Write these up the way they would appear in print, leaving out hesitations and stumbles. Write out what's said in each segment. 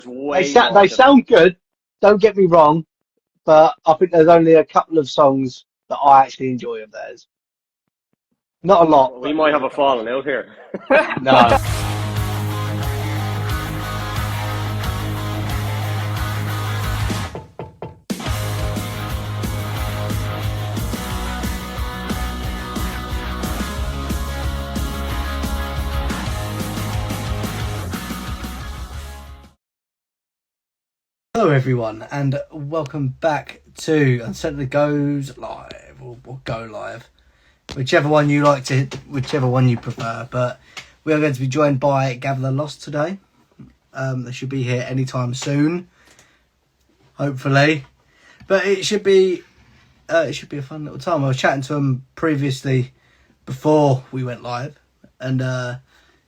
They sound good, don't get me wrong, but I think there's only a couple of songs that I actually enjoy of theirs. Not a lot. We might have a falling out here. No. Hello everyone, and welcome back to UNCNTRD Goes Live, or Go Live, whichever one you prefer. But we are going to be joined by gatherthelost today. They should be here anytime soon, hopefully. But it should be a fun little time. I was chatting to them previously before we went live, and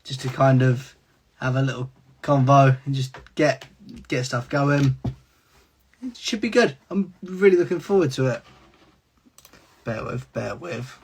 just to kind of have a little convo and just get stuff going. It should be good. I'm really looking forward to it. Bear with. Bear with.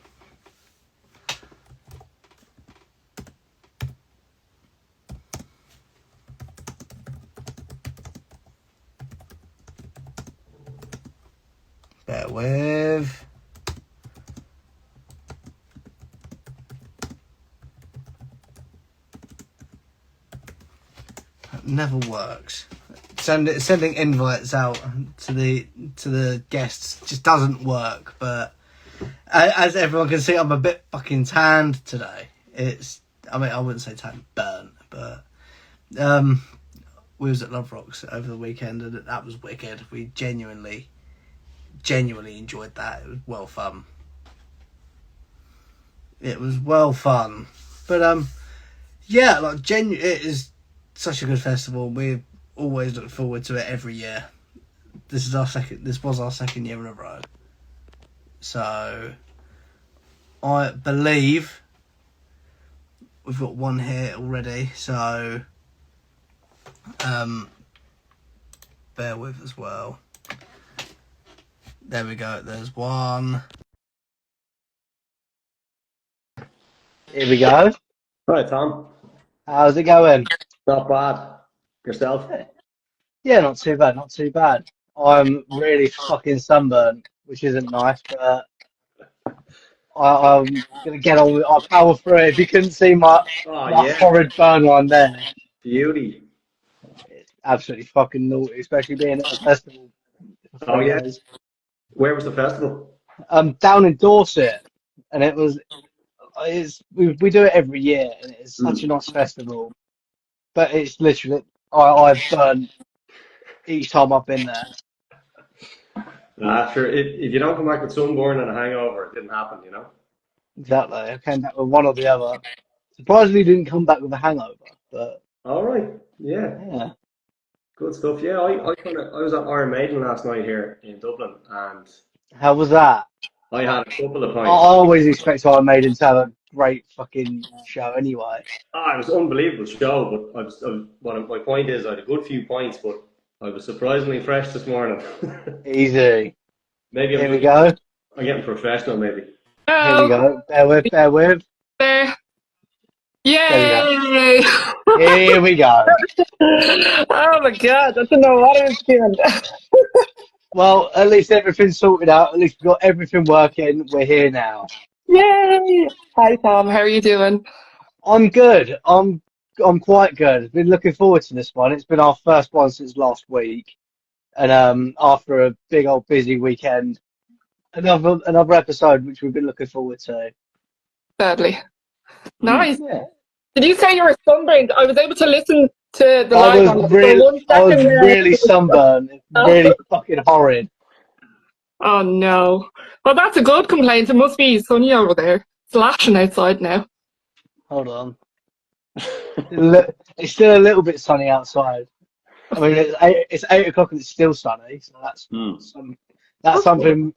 That never works. Sending invites out to the guests just doesn't work. But as everyone can see, I'm a bit fucking tanned today. I wouldn't say tanned, burnt, but we was at Love Rocks over the weekend, and that was wicked. We genuinely enjoyed that. It was well fun. But yeah, it is such a good festival. We always look forward to it every year. This was our second year in a row. So I believe we've got one here already, so bear with as well. There we go, there's one. Here we go. Right, Tom. How's it going? Not bad. Yourself? Yeah, not too bad. I'm really fucking sunburned, which isn't nice, but I'm going to I'll power through it. If you couldn't see my horrid burn line there. Beauty. It's absolutely fucking naughty, especially being at a festival. Oh, yeah. Where was the festival? Down in Dorset, and we do it every year, and it's such a nice festival. But it's literally, I've burned each time I've been there. Sure. If you don't come back with sunburn and a hangover, it didn't happen, you know? Exactly. I came back with one or the other. Surprisingly, didn't come back with a hangover, but... All right. Yeah. Good stuff. Yeah, I was at Iron Maiden last night here in Dublin, and... How was that? I had a couple of pints. I always expect Iron Maiden to have a great fucking show anyway. It was an unbelievable show, but my point is I had a good few pints, but I was surprisingly fresh this morning. Easy. Maybe Here we go. I'm getting professional, maybe. Here we go. Bear with. There. Yay! Here we go. Oh my god, I don't know what I was doing. Well, at least everything's sorted out. At least we've got everything working. We're here now. Yay! Hi Tom, how are you doing? I'm good. I'm quite good. I've been looking forward to this one. It's been our first one since last week, and after a big old busy weekend, another episode which we've been looking forward to. Sadly. Nice. Yeah. Did you say you were sunburned? I was able to listen to the live I was really sunburned. It's really fucking horrid. Oh no. Well, that's a good complaint. It must be sunny over there. It's lashing outside now. Hold on. It's still a little bit sunny outside. I mean, it's 8 o'clock and it's still sunny, so that's something.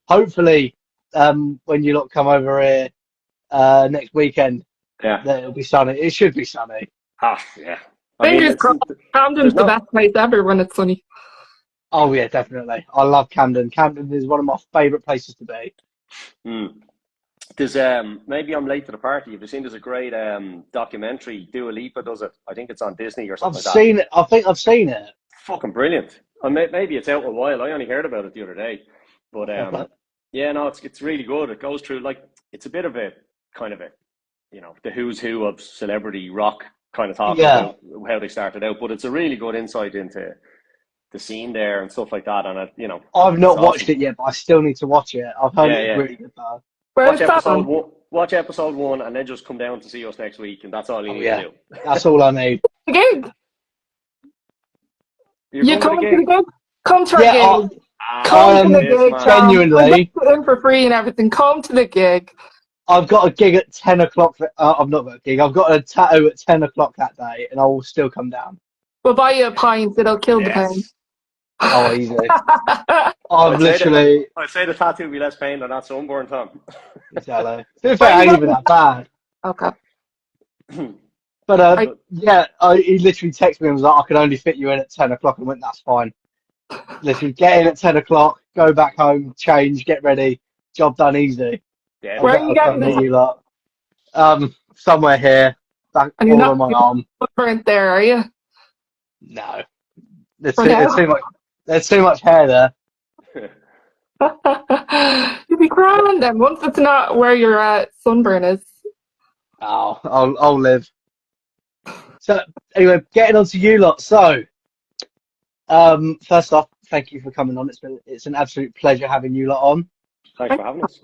Hopefully, when you lot come over here next weekend, that it'll be sunny. It should be sunny. Yeah. Fingers crossed. Camden's the best place ever when it's sunny. Oh yeah, definitely. I love Camden. Camden is one of my favourite places to be. There's maybe I'm late to the party. Have you seen? There's a great documentary. Dua Lipa does it. I think it's on Disney or I've something like that. seen it. I think I've seen it. Fucking brilliant. Maybe it's out a while. I only heard about it the other day, but yeah, no, it's really good. It goes through like it's a bit of a kind of a the who's who of celebrity rock kind of talk about how they started out. But it's a really good insight into the scene there and stuff like that. And I've not watched it yet, but I still need to watch it. I've heard it's really good. Watch episode 1 and then just come down to see us next week, and that's all you need to do. That's all I need. The gig. You come to the gig? Come to our gig. Come to the gig. Genuinely. We'll in for free and everything. Come to the gig. I've got a gig at 10 o'clock. I've not got a gig. I've got a tattoo at 10 o'clock that day, and I will still come down. We'll buy you a pint. It'll kill the pain. Oh, easy. I'd say the tattoo will be less pain than that sunburn, Tom. Exactly. To be fair, it ain't even that bad. Okay. But he literally texted me and was like, I can only fit you in at 10 o'clock. I went, that's fine. Literally, get in at 10 o'clock, go back home, change, get ready. Job done easy. Yeah. Where are you getting you lot. Somewhere here. Back all on my arm. Burnt there, are you? No. There's too much hair there. You'll be crying then once it's not where your sunburn is. Oh, I'll live. So anyway, getting on to you lot. So, first off, thank you for coming on. It's an absolute pleasure having you lot on. Thanks for having us.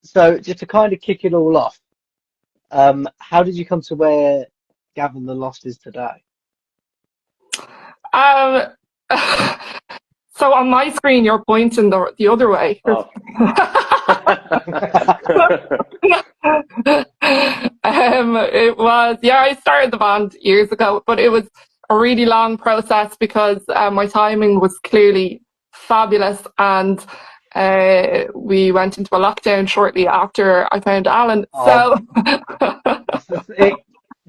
So just to kind of kick it all off, how did you come to where Gather the Lost is today? So on my screen, you're pointing the other way. Oh. It was, I started the band years ago, but it was a really long process because my timing was clearly fabulous, and we went into a lockdown shortly after I found Alan. So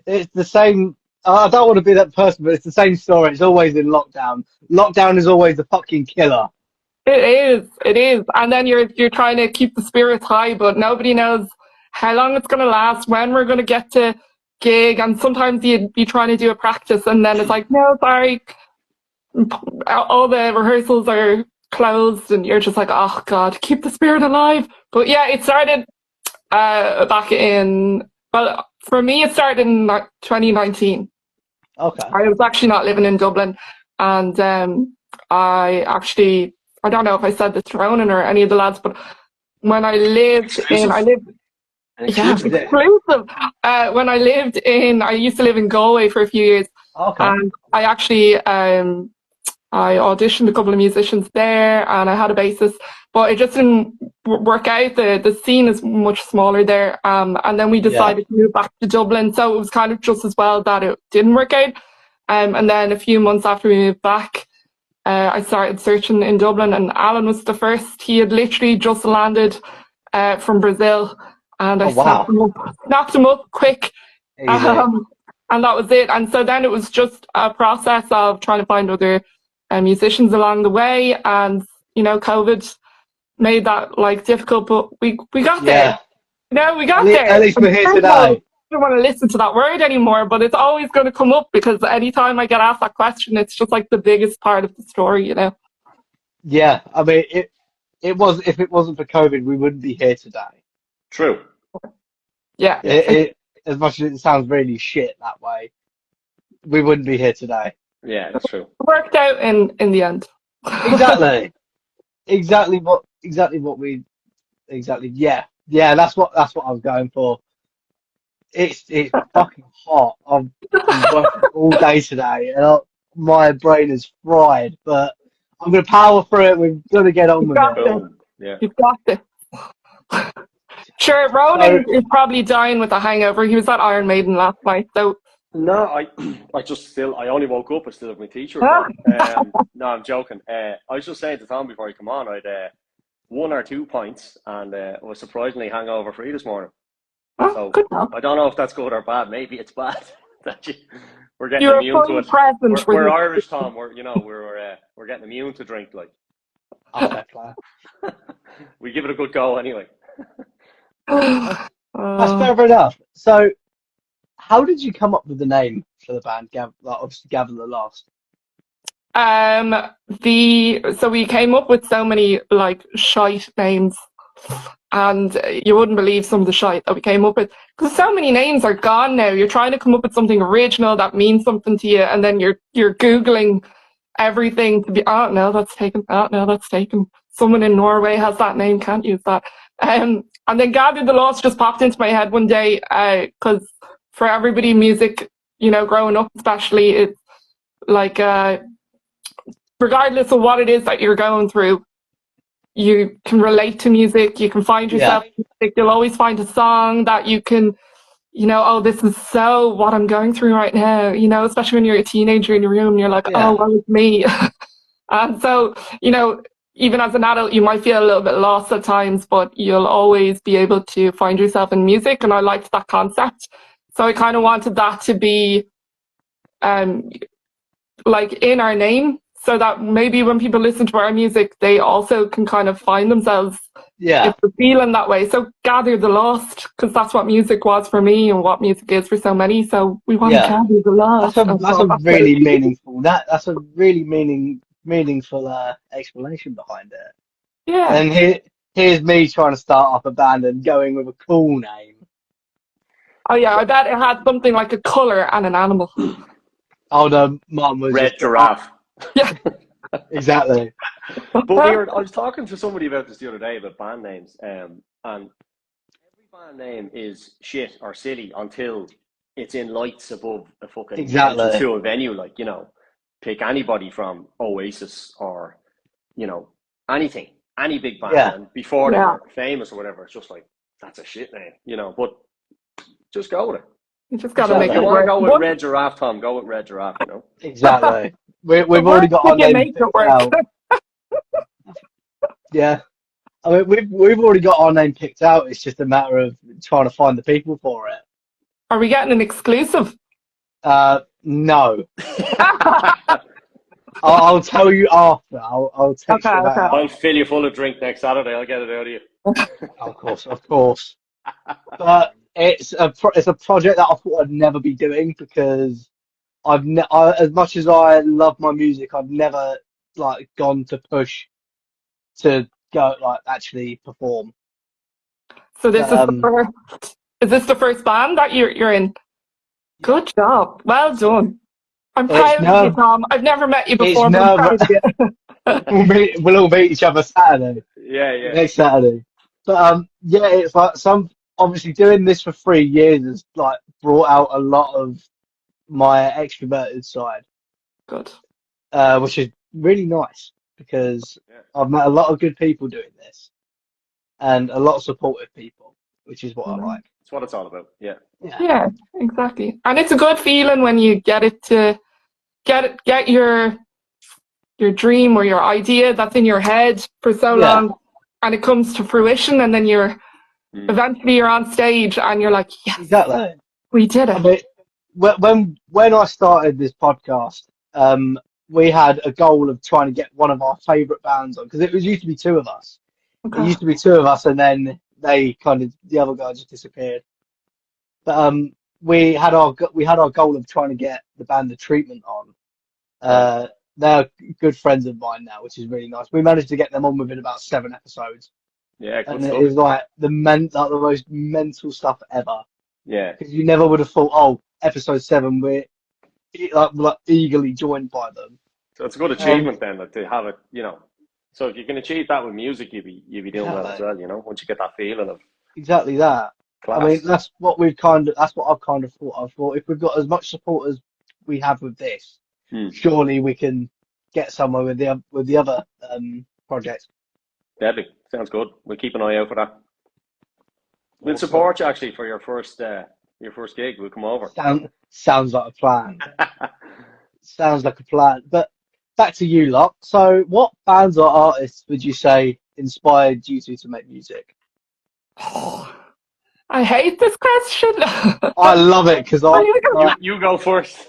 it's the same. I don't want to be that person, but it's the same story. It's always in lockdown. Lockdown is always the fucking killer. It is. And then you're trying to keep the spirits high, but nobody knows how long it's going to last, when we're going to get to gig. And sometimes you'd be trying to do a practice and then it's like, no, sorry, all the rehearsals are closed, and you're just like, oh God, keep the spirit alive. But yeah, it started back in, well, for me, it started in 2019. Okay. I was actually not living in Dublin, and I don't know if I said this to Ronan or any of the lads, but when I lived exclusive. When I used to live in Galway for a few years. Okay. And I actually I auditioned a couple of musicians there, and I had a bassist, but it just didn't work out. The scene is much smaller there, and then we decided to move back to Dublin, so it was kind of just as well that it didn't work out. And then a few months after we moved back, I started searching in Dublin, and Alan was the first. He had literally just landed from Brazil, and I snapped him up quick, and that was it. And so then it was just a process of trying to find other musicians along the way, and COVID made that difficult, but we got there. We got there. At least we're here today. I don't want to listen to that word anymore, but it's always going to come up because anytime I get asked that question, it's just like the biggest part of the story, Yeah, I mean, it was. If it wasn't for COVID, we wouldn't be here today. True. Yeah. As much as it sounds really shit that way, we wouldn't be here today. Yeah, that's true. It worked out in the end. Exactly what we. Yeah. That's what I was going for. It's fucking hot. I've been working all day today, and my brain is fried. But I'm gonna power through it. We've got to get on with it. Yeah. You've got this. Sure, Ronan is probably dying with a hangover. He was at Iron Maiden last night, so. No, I only woke up. I still have my t-shirt on. No, I'm joking. I was just saying to Tom before he come on, I'd 1 or 2 pints and was surprisingly hangover free this morning. So good enough. I don't know if that's good or bad. Maybe it's bad that we're getting immune to it. We're Irish, Tom. We're getting immune to drink. We give it a good go anyway. That's Uh, fair enough. So, how did you come up with the name for the band? Obviously, Gather the Lost. Um, so we came up with so many like shite names, and you wouldn't believe some of the shite that we came up with because so many names are gone now. You're trying to come up with something original that means something to you, and then you're googling everything to be. Oh no, that's taken. Oh no, that's taken. Someone in Norway has that name. Can't use that. And then Gather the Lost just popped into my head one day because for everybody, music, growing up especially, it's like regardless of what it is that you're going through, you can relate to music, you can find yourself in music, you'll always find a song that you can, oh, this is so what I'm going through right now, especially when you're a teenager in your room, you're like, oh, well, it's me. And so, even as an adult, you might feel a little bit lost at times, but you'll always be able to find yourself in music. And I liked that concept. So I kind of wanted that to be like in our name, so that maybe when people listen to our music, they also can kind of find themselves if they're feeling that way. So Gather the Lost, because that's what music was for me and what music is for so many. So we want to gather the lost. That's a really meaningful. That's a really meaningful explanation behind it. Yeah. And here's me trying to start up a band and going with a cool name. Oh yeah, I bet it had something like a colour and an animal. Oh no, mine was Red giraffe. Yeah. Exactly. But I was talking to somebody about this the other day about band names, and every band name is shit or silly until it's in lights above a fucking entrance to a venue. Like, pick anybody from Oasis or, anything, any big band. Yeah. And before they were famous or whatever, it's just like, that's a shit name, but just go with it. You just got to make it you work. want to go with Red Giraffe, Tom, go with Red Giraffe, Exactly. We've already got our name picked out. Yeah. I mean, we've already got our name picked out. It's just a matter of trying to find the people for it. Are we getting an exclusive? No. I'll tell you after. I'll text you that. I'll fill you full of drink next Saturday. I'll get it out of you. Of course. But it's a project that I thought I'd never be doing because as much as I love my music, I've never gone to push to go actually perform. So this is this the first band that you're in? Good job. Well done. I'm proud of you, Tom. I've never met you before, but I'm proud of you. We'll all meet each other Saturday. Yeah. Next Saturday. But it's like obviously doing this for 3 years has brought out a lot of my extroverted side. Good. Which is really nice because I've met a lot of good people doing this and a lot of supportive people, which is what I like. That's what it's all about. Yeah, exactly. And it's a good feeling when you get your dream or your idea that's in your head for so long, and it comes to fruition, and then eventually you're on stage and you're like, yes, exactly, we did it. I mean, when I started this podcast, we had a goal of trying to get one of our favourite bands on because it used to be two of us. Okay. It used to be two of us, and then the other guy just disappeared. But we had our goal of trying to get the band The Treatment on. They're good friends of mine now, which is really nice. We managed to get them on within about 7 episodes. Yeah, good and stuff. It was the most mental stuff ever. Yeah, because you never would have thought, episode 7, we're eagerly joined by them. So it's a good achievement then, to have it, So if you can achieve that with music, you'd be doing well as well, once you get that feeling of exactly that. Class. I mean, that's what I've kind of thought. I thought if we've got as much support as we have with this, surely we can get somewhere with the other projects. Deadly. Sounds good. We'll keep an eye out for that. We'll support you actually for your first gig. We'll come over. Sounds like a plan. Sounds like a plan. But back to you lot. So what bands or artists would you say inspired you to make music? I hate this question. I love it because you go first.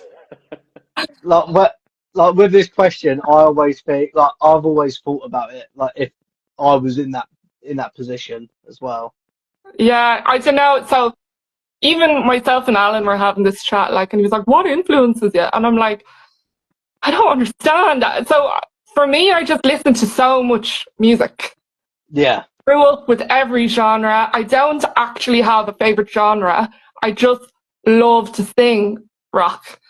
With this question, I always think I've always thought about it if I was in that position as well. Yeah, I don't know. So even myself and Alan were having this chat, like, and he was like, "What influences you?" And I'm like, I don't understand that. So for me, I just listen to so much music. Yeah. Grew up with every genre. I don't actually have a favorite genre. I just love to sing rock.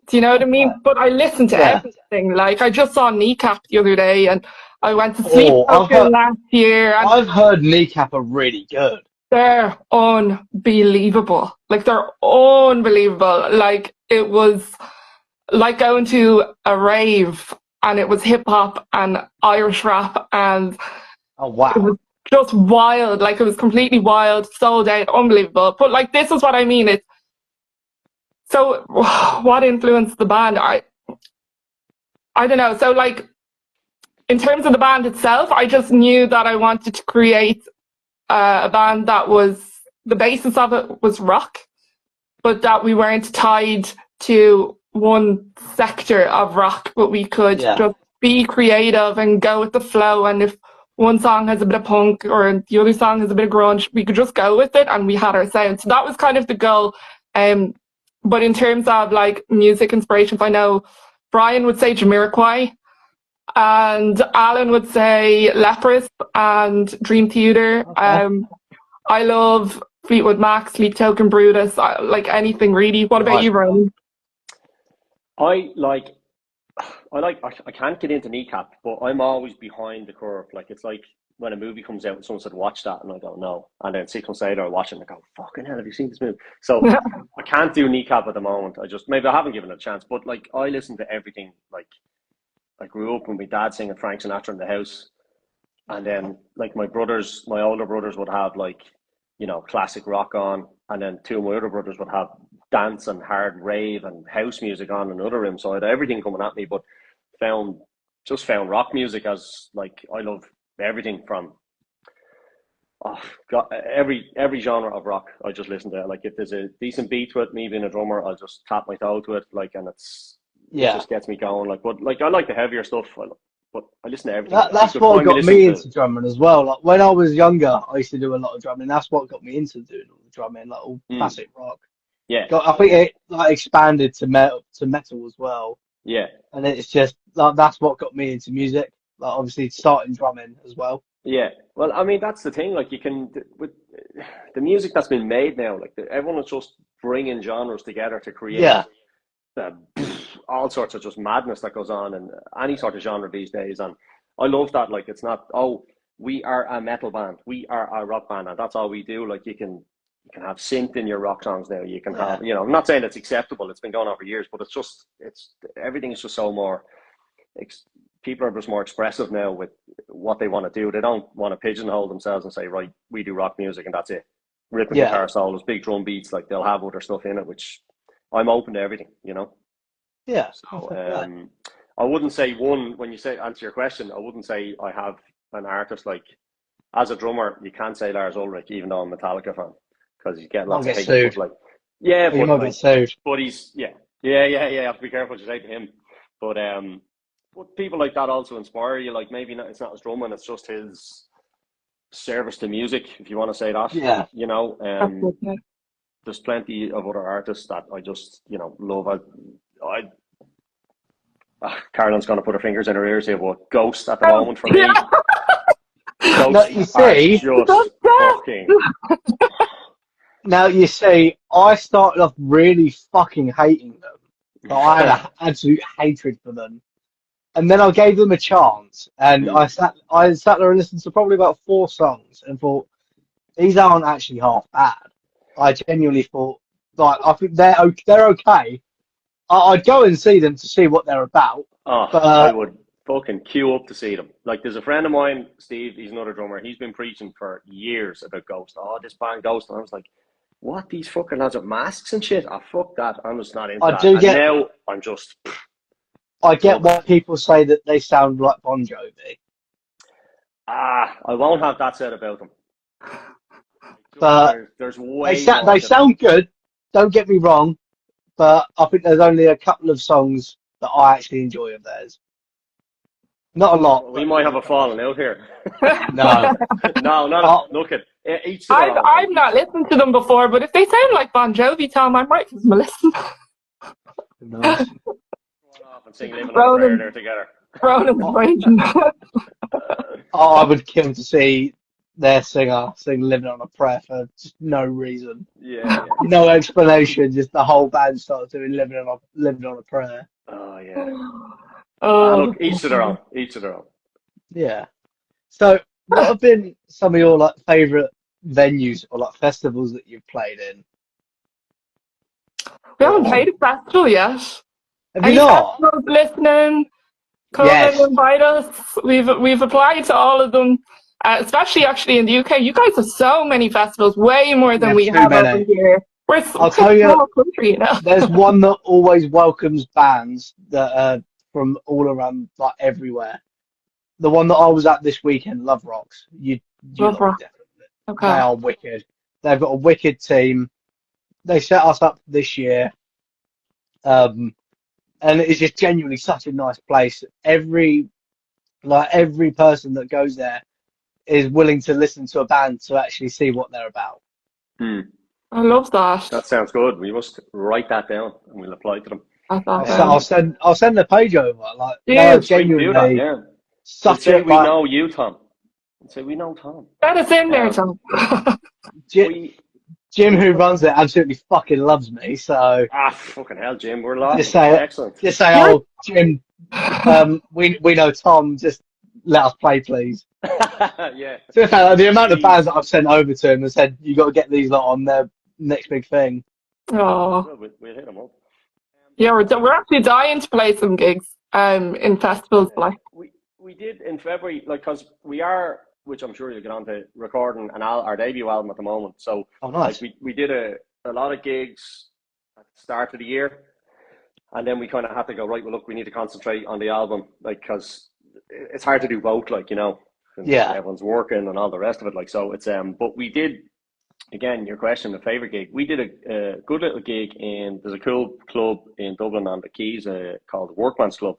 Do you know what I mean? But I listen to everything. Like, I just saw Kneecap the other day, and I went to sleep last year. And I've heard Kneecap are really good. they're unbelievable. Like, they're unbelievable. Like, it was like going to a rave, and it was hip hop and Irish rap, and Oh wow, it was just wild. Like, it was completely wild, sold out, unbelievable. But like, this is what I mean. It's so what influenced the band? I don't know. So like, in terms of the band itself, I just knew that I wanted to create a band that was, the basis of it was rock, but that we weren't tied to one sector of rock, but we could just be creative and go with the flow. And if one song has a bit of punk or the other song has a bit of grunge, we could just go with it, and we had our sound. So that was kind of the goal. But in terms of like music inspirations, I know Brian would say Jamiroquai, and Alan would say Leprous and Dream Theater. I love Fleetwood Mac, Sleep Token, Brutus, like anything really. What about you, Brian? I can't get into Kneecap, but I'm always behind the curve. Like, it's like when a movie comes out and someone said, "Watch that," and I go, "No." And then 6 months later, I watch it and I go, "Fucking hell, have you seen this movie?" So I can't do Kneecap at the moment. Maybe I haven't given it a chance, but like, I listen to everything. Like, I grew up with my dad singing Frank Sinatra in the house. And then like my older brothers would have like, classic rock on. And then two of my other brothers would have dance and hard rave and house music on another room. So I had everything coming at me, but found rock music as like, I love everything from every genre of rock. I just listen to it. Like, if there's a decent beat to it, me being a drummer, I'll just tap my toe to it. Like, and it just gets me going. Like, but like, I like the heavier stuff. But I listen to everything. That's what got me into drumming as well. Like, when I was younger, I used to do a lot of drumming. That's what got me into doing all the drumming, like all classic rock. Yeah. I think it like expanded to metal as well. Yeah. And it's just like, that's what got me into music. Like, obviously starting drumming as well. Yeah. Well, I mean, that's the thing. Like, you can, with the music that's been made now, like everyone is just bringing genres together to create all sorts of just madness that goes on in any sort of genre these days. And I love that. Like, it's not, we are a metal band, we are a rock band, and that's all we do. Like, you can have synth in your rock songs now. You can have, I'm not saying it's acceptable, it's been going on for years, but everything is just so more, people are just more expressive now with what they want to do. They don't want to pigeonhole themselves and say, right, we do rock music and that's it. Rhythmic guitar solos, big drum beats, like they'll have other stuff in it, which I'm open to everything, Yeah. So, I wouldn't say when you say, answer your question, I wouldn't say I have an artist like, as a drummer, you can't say Lars Ulrich, even though I'm a Metallica fan, because you get lots of hate. But like, but get sued. But he's, you have to be careful what you say to him. But people like that also inspire you. Like, maybe it's not his drumming, it's just his service to music, if you want to say that. Yeah. There's plenty of other artists that I just, love. Carolyn's going to put her fingers in her ears here, but Ghost at the moment for me. Ghost, you see, just fucking. Now you see, I started off really fucking hating them. I had an absolute hatred for them, and then I gave them a chance, and I sat there and listened to probably about 4 songs, and thought, these aren't actually half bad. I genuinely thought, like, I think they're okay. I'd go and see them to see what they're about. I would fucking queue up to see them. Like, there's a friend of mine, Steve, he's another drummer. He's been preaching for years about Ghost. This band Ghost. And I was like, what, these fucking lads with masks and shit? Fuck that. I'm just not into that. Now I'm just... I get why people say that they sound like Bon Jovi. I won't have that said about them. But there's way they sound good, don't get me wrong, but I think there's only a couple of songs that I actually enjoy of theirs. Not a lot. We might have a falling out here. No. No, not look at Each to their own. I've not listened to them before, but if they sound like Bon Jovi, Tom, I might give them a listen. Nice. Go off and sing Living on a Prayer there together. Ronan's raging. I would kill to see their singer sing Living on a Prayer for just no reason. Yeah. No explanation, just the whole band starts doing Living on a Prayer. Oh, yeah. Oh, Look, each to their own. Each to their own. Yeah. So, what have been some of your like favourite venues or like festivals that you've played in? we haven't played a festival yet. Have you Any not? festivals listening? Come Yes. and invite us. We've applied to all of them, especially actually in the UK. You guys have so many festivals, way more than we too have many. over here. We're I'll tell you, a small country, you know. There's one that always welcomes bands that are from all around, like everywhere. The one that I was at this weekend, Love Rocks. You Love Rocks. definitely. Okay. They are wicked. They've got a wicked team. They set us up this year. And it's just genuinely such a nice place. Every person that goes there is willing to listen to a band to actually see what they're about. I love that. That sounds good. We must write that down and we'll apply to them. That's I'll send the page over. Like, Yeah, they're genuinely Yeah. such We'll say a we know you, Tom. We'll say we know Tom. Get us in there, Tom. Jim, who runs it, absolutely fucking loves me. So Fucking hell, Jim. We're lost. just say, Excellent. oh, Jim, we know Tom. Just let us play, please. Yeah. To be fair, the amount of bands that I've sent over to him and said, you got to get these lot on their next big thing. Oh, We'll hit them up. yeah, we're actually dying to play some gigs in festivals. Like We did in February, like, because we are, which I'm sure you'll get on to, recording our debut album at the moment. So Nice. like, we did a lot of gigs at the start of the year, and then we kind of had to go, right, well, look, we need to concentrate on the album, like, because it's hard to do both, like, you know. Yeah. Everyone's working and all the rest of it, like, so it's but we did, again, your question, the favourite gig, we did a good little gig there's a cool club in Dublin on the Quays called the Workman's Club,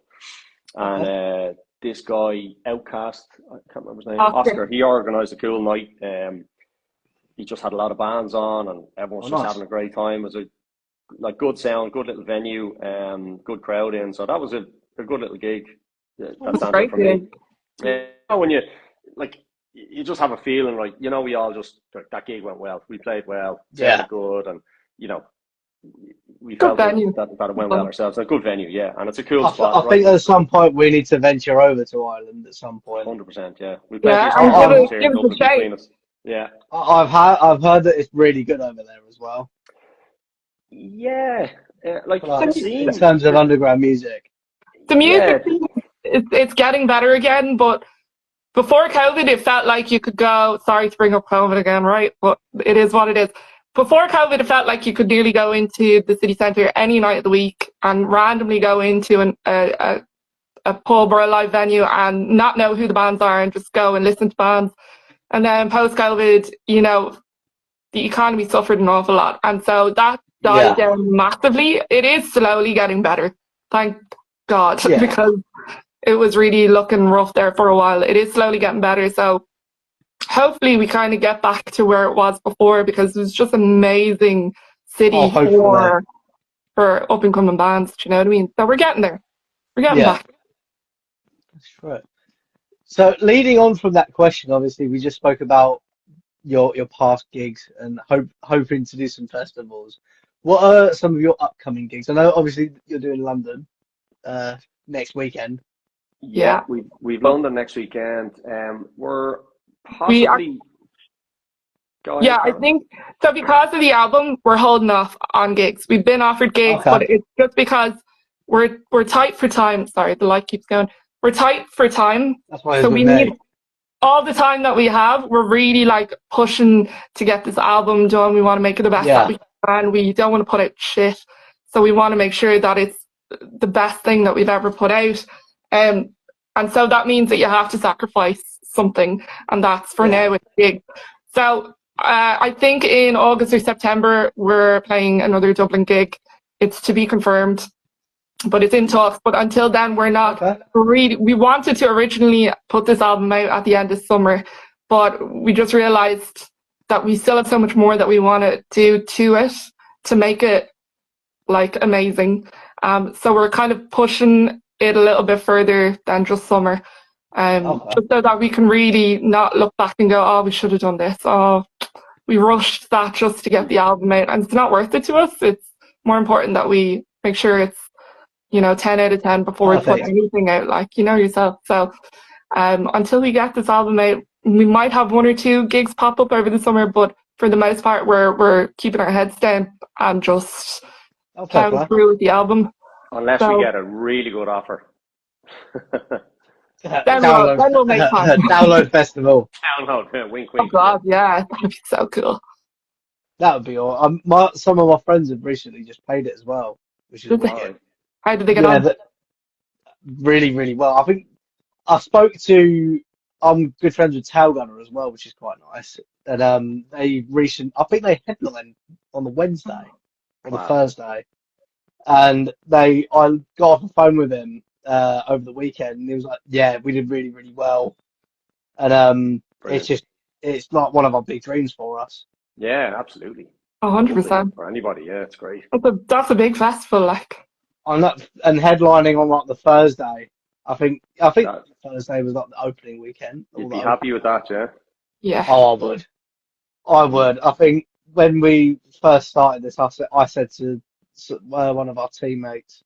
and this guy, Outcast, I can't remember his name, Oscar, he organised a cool night. He just had a lot of bands on and everyone was just having a great time. It was a good sound, good little venue, good crowd in, so that was a good little gig. That sounded great for me. When you, like, you just have a feeling, like, you know, we all just, that gig went well, we played well, sounded good, and, you know, we felt that it went well ourselves. A good venue, yeah, and it's a cool spot. I think at some point we need to venture over to Ireland at some point. 100%, yeah. We played these here in Dublin between us. Yeah. I've heard that it's really good over there as well. Yeah, like in terms of underground music. The music, it's getting better again, but before COVID, it felt like you could go. Sorry to bring up COVID again, right? But it is what it is. Before COVID, it felt like you could nearly go into the city centre any night of the week and randomly go into a pub or a live venue and not know who the bands are and just go and listen to bands. And then post-COVID, you know, the economy suffered an awful lot. And so that died down massively. It is slowly getting better, thank God, because it was really looking rough there for a while. It is slowly getting better. So hopefully we kind of get back to where it was before, because it was just an amazing city for up and coming bands. Do you know what I mean? So we're getting there. We're getting back. That's right. So leading on from that question, obviously we just spoke about your past gigs and hoping to do some festivals. What are some of your upcoming gigs? I know obviously you're doing London next weekend. Yeah, we've London next weekend. We're possibly. I think so, because of the album, we're holding off on gigs. We've been offered gigs, but it's just because we're tight for time. Sorry, the light keeps going. We're tight for time, that's why so we need all the time that we have. We're really like pushing to get this album done. We want to make it the best that we can. We don't want to put out shit, so we want to make sure that it's the best thing that we've ever put out. And so that means that you have to sacrifice something, and that's for now it's gig. So I think in August or September we're playing another Dublin gig. It's to be confirmed, but it's in talks. But until then, we're not really. We wanted to originally put this album out at the end of summer, but we just realised that we still have so much more that we want to do to it to make it like amazing. So we're kind of pushing it a little bit further than just summer. Just so that we can really not look back and go, oh, we should have done this. Oh, we rushed that just to get the album out. And it's not worth it to us. It's more important that we make sure it's, 10 out of 10 before we put anything out, like, yourself. So until we get this album out, we might have 1 or 2 gigs pop up over the summer, but for the most part, we're keeping our heads down and just plowing through with the album. Unless we get a really good offer. Then we'll make time. Download festival. Download, wink, Oh wink. God, yeah, that'd be so cool. That would be all. Some of my friends have recently just played it as well, which is wicked. How did they get on? Really, really well. I think I spoke to. I'm good friends with Tailgunner as well, which is quite nice. And I think they headlined on the Wednesday or the Thursday, and I got off the phone with him over the weekend, and he was like, "Yeah, we did really, really well." And it's like one of our big dreams for us. Yeah, absolutely. 100%. For anybody, yeah, it's great. That's a big festival, like. And headlining on like the Thursday. I think Thursday was like the opening weekend. You'd be happy with that, yeah? Yeah. Oh, I would. I think when we first started this, I said to one of our teammates,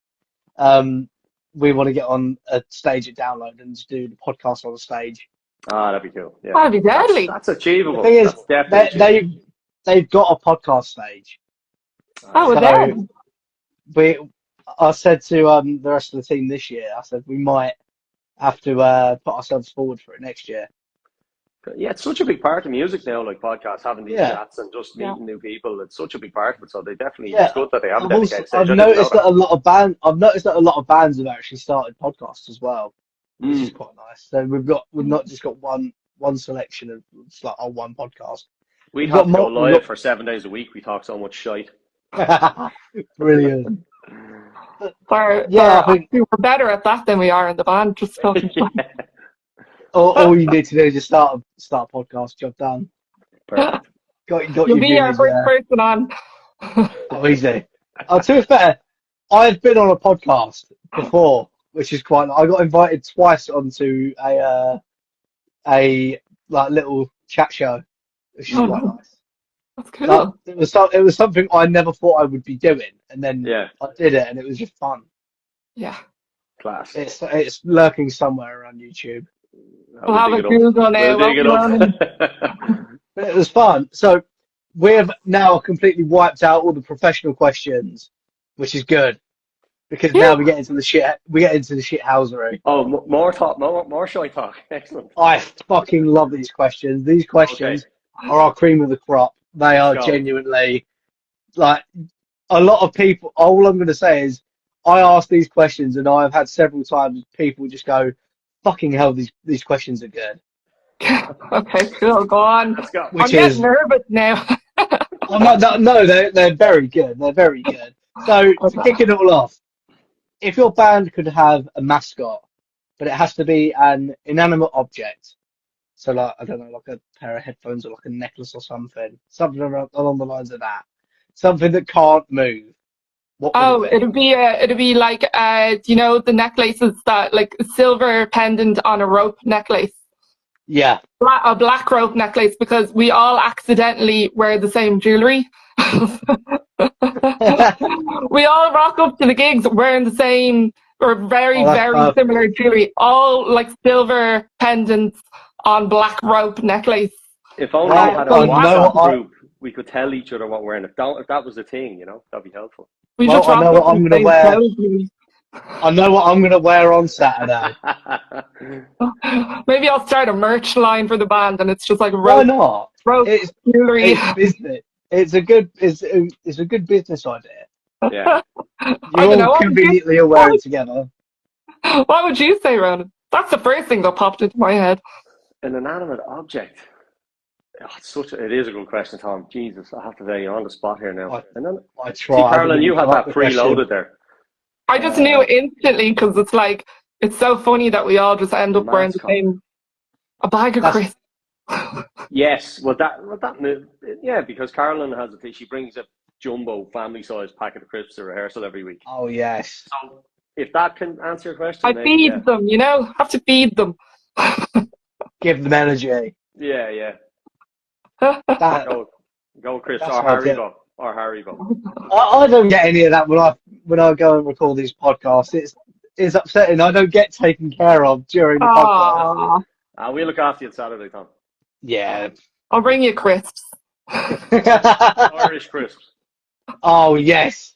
we want to get on a stage at Download and just do the podcast on the stage. Ah, that'd be cool. Yeah. That'd be deadly. That's achievable. The thing is, that's definitely they've got a podcast stage. Oh, so I said to the rest of the team this year, I said we might have to put ourselves forward for it next year. Yeah, it's such a big part of music now, like podcasts, having these chats and just meeting new people. It's such a big part of it. So they definitely, it's good that they have a dedicated stage. I've noticed that a lot of bands have actually started podcasts as well, which is quite nice. So we've not just got one selection of like one podcast. We'd have to go live for 7 days a week. We talk so much shite. Brilliant. I think we're better at that than we are in the band. Just talking. All you need to do is just start a podcast. Job done. Perfect. You'll be our first person on. Oh, easy. To be fair, I've been on a podcast before, which is quite. I got invited twice onto a like little chat show, which is quite nice. That's cool. It was something I never thought I would be doing, and then I did it, and it was just fun. Yeah. Class. It's lurking somewhere around YouTube. We'll have a Google now. But it was fun. So we have now completely wiped out all the professional questions, which is good because now we get into the shit. We get into the shithousery. Oh, more shy talk. Excellent. I fucking love these questions. These questions are our cream of the crop. They are genuinely like a lot of people. All I'm going to say is I ask these questions, and I've had several times people just go, "Fucking hell, these questions are good." Okay, cool. Go on. Let's go. I'm getting nervous now. No, they're very good. They're very good. So to kick it all off, if your band could have a mascot, but it has to be an inanimate object. So, like, I don't know, like a pair of headphones or like a necklace or something along the lines of that. Something that can't move. It'd be like, the necklaces that, like, a silver pendant on a rope necklace. Yeah. A black rope necklace, because we all accidentally wear the same jewelry. We all rock up to the gigs wearing the same or very similar jewelry, all like silver pendants on black rope necklace. If only we had a WhatsApp group, we could tell each other what we're in. If that was the thing, that'd be helpful. I know what I'm going to wear. I know what I'm going to wear on Saturday. Maybe I'll start a merch line for the band, and it's just like rope. Why not? Rope jewelry. It's business. It's a good business idea. Yeah. You're all conveniently aware together. What would you say, Ronan? That's the first thing that popped into my head. An inanimate object. It is a good question, Tom. Jesus, I have to say, you're on the spot here now. I try. See, Carolyn, you had that preloaded there. I just knew instantly, because it's like, it's so funny that we all just end up wearing the same. A bag of crisps. Yes, because Carolyn has a thing. She brings a jumbo family-sized packet of crisps to rehearsal every week. Oh yes. So if that can answer your question, I maybe, feed them, have to feed them. Give them energy. Yeah. That, Go crisps that's or what I do. Haribo. I don't get any of that when I go and record these podcasts. It's upsetting. I don't get taken care of during the podcast. We'll look after you on Saturday, Tom. Yeah. I'll bring you crisps. Irish crisps. Oh yes.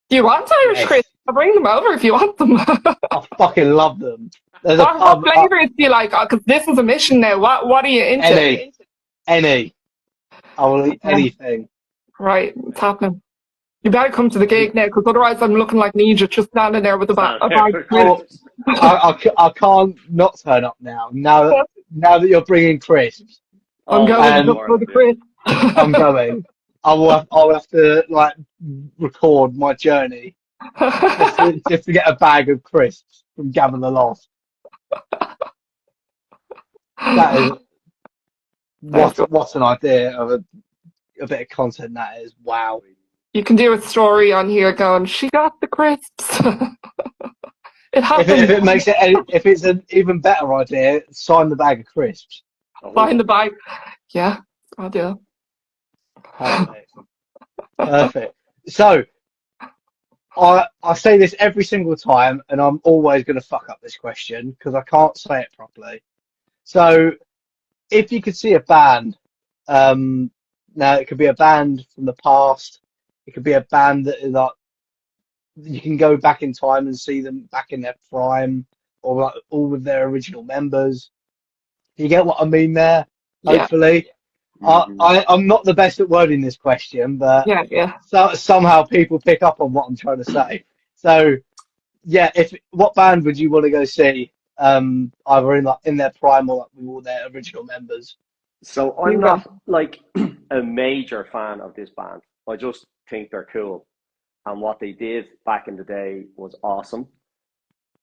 Do you want Irish crisps? I'll bring them over if you want them. I fucking love them. What flavours do you like? Because this is a mission now. What are you into? Any. I will eat anything. Right, it's happening. You better come to the gig now, because otherwise I'm looking like Ninja, just standing there with a bag of crisps. I can't not turn up now. Now that you're bringing crisps. I'm going just for the crisps. I'm going. I'll have to record my journey just to get a bag of crisps from Gather the Lost. That is what an idea of a bit of content that is. Wow. You can do a story on here going, she got the crisps. It happened. If it's an even better idea, sign the bag of crisps. Sign the bag. Yeah, I'll do it. Perfect. So, I say this every single time, and I'm always going to fuck up this question because I can't say it properly. So, if you could see a band, now it could be a band from the past, it could be a band that is you can go back in time and see them back in their prime, or all with their original members. You get what I mean there? Yeah. Hopefully. I'm not the best at wording this question, but somehow people pick up on what I'm trying to say. So, yeah, what band would you want to go see, either in their prime or with all their original members? So I'm not a major fan of this band. I just think they're cool, and what they did back in the day was awesome.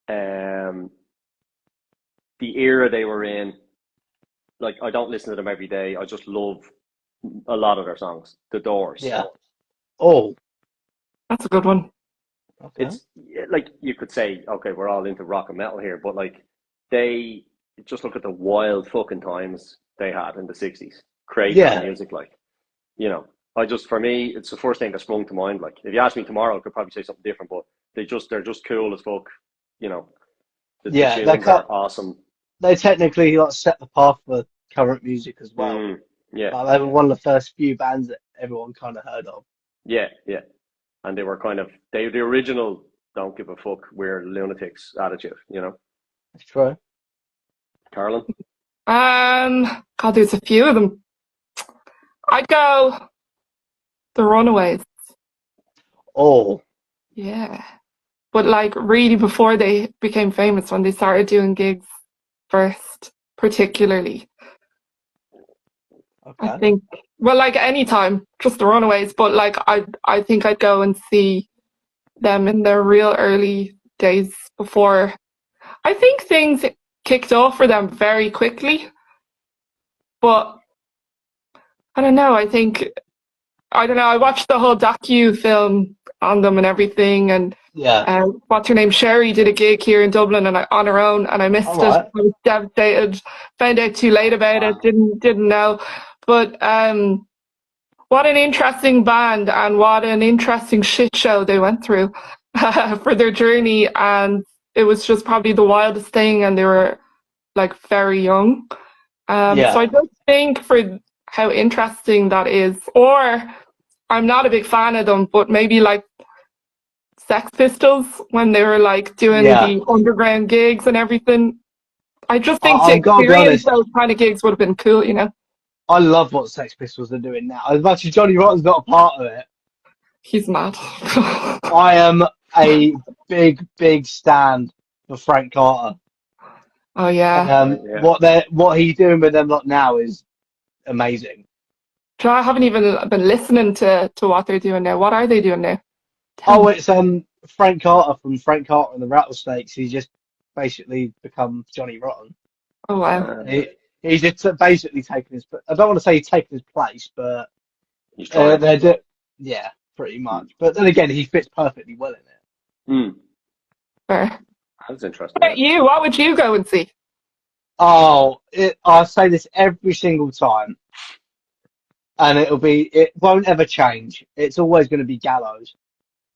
The era they were in. I don't listen to them every day. I just love a lot of their songs. The Doors. Yeah. Oh. That's a good one. Okay. It's you could say, okay, we're all into rock and metal here, but they just look at the wild fucking times they had in the 60s. Crazy music, for me, it's the first thing that sprung to mind. If you ask me tomorrow, I could probably say something different, but they're just cool as fuck. The tunes are awesome. They technically set the path for current music as well. Yeah. They were one of the first few bands that everyone kind of heard of. Yeah. And they were the original don't give a fuck, we're lunatics attitude, That's true. Carolyn? God, there's a few of them. I'd go The Runaways. Oh. Yeah. But really before they became famous, when they started doing gigs first, particularly. Okay. I think, anytime, just The Runaways, but I think I'd go and see them in their real early days before. I think things kicked off for them very quickly, but I don't know. I watched the whole docu film on them and everything, and what's her name? Sherry did a gig here in Dublin and on her own, and I missed it. I was devastated. Found out too late about it. Didn't know. But what an interesting band, and what an interesting shit show they went through for their journey. And it was just probably the wildest thing, and they were very young. So I don't think for how interesting that is, or I'm not a big fan of them, but maybe Sex Pistols when they were doing the underground gigs and everything. I just think to experience those kind of gigs would have been cool, I love what Sex Pistols are doing now. As much as Johnny Rotten's not a part of it, he's mad. I am a big stan for Frank Carter. Oh yeah. What he's doing with them now is amazing. I haven't even been listening to what they're doing now. What are they doing now? It's Frank Carter from Frank Carter and the Rattlesnakes. He's just basically become Johnny Rotten. Oh wow. He's just basically taken his. I don't want to say he's taken his place, but He's trying. yeah, pretty much. But then again, he fits perfectly well in it. Fair. That's interesting. What about you? What would you go and see? Oh, I say this every single time, and it won't ever change. It's always going to be Gallows.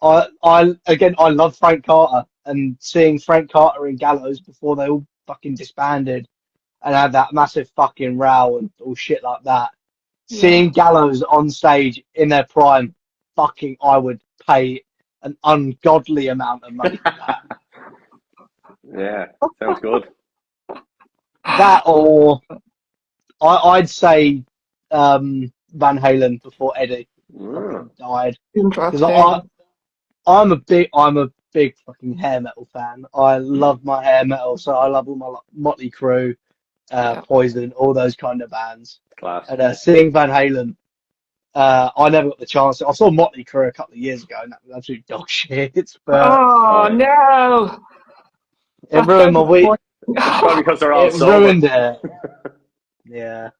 I love Frank Carter, and seeing Frank Carter and Gallows before they all fucking disbanded and had that massive fucking row and all shit like that. Yeah. Seeing Gallows on stage in their prime, I would pay an ungodly amount of money for that. Yeah, sounds good. That or I'd say Van Halen before Eddie died. Interesting. I'm a big fucking hair metal fan. I love my hair metal, so I love all my Motley Crue, Poison, all those kind of bands. Class. And seeing Van Halen, I never got the chance. I saw Motley Crue a couple of years ago, and that was absolute dog shit. But No! It ruined my week. Probably because they're all It sober. ruined it. Yeah.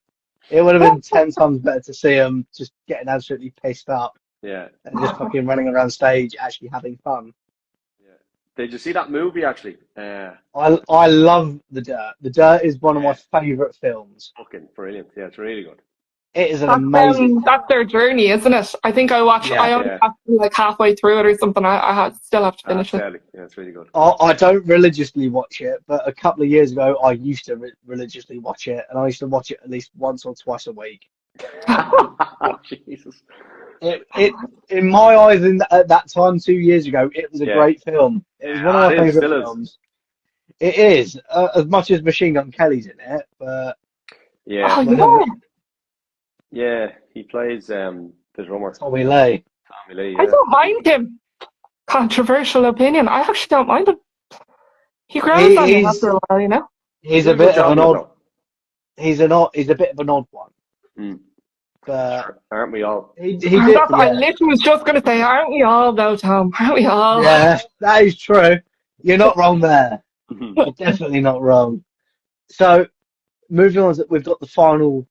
It would have been 10 times better to see them just getting absolutely pissed up Yeah. and just fucking running around stage, actually having fun. Yeah. Did you see that movie, actually? I love The Dirt. The Dirt is one of my favourite films. Fucking brilliant. Yeah, it's really good. It is an amazing. That's their journey, isn't it? I think I watched. Yeah. I only got like halfway through it or something. I still have to finish it. Yeah, it's really good. I don't religiously watch it, but a couple of years ago, I used to religiously watch it, and I used to watch it at least once or twice a week. Jesus. It in my eyes, at that time 2 years ago, it was a great film. It was one of my favourite films. It is, as much as Machine Gun Kelly's in it, but yeah, he plays the drummer. Tommy Lee. Yeah. I don't mind him. Controversial opinion. I actually don't mind him. He grows on you after a while, you know. He's a bit of an odd. He's a bit of an odd one. But aren't we all? He did. Yeah. I literally was just going to say, aren't we all though, Tom? Aren't we all? Yeah, that is true. You're not wrong there. You're definitely not wrong. So, moving on, we've got the final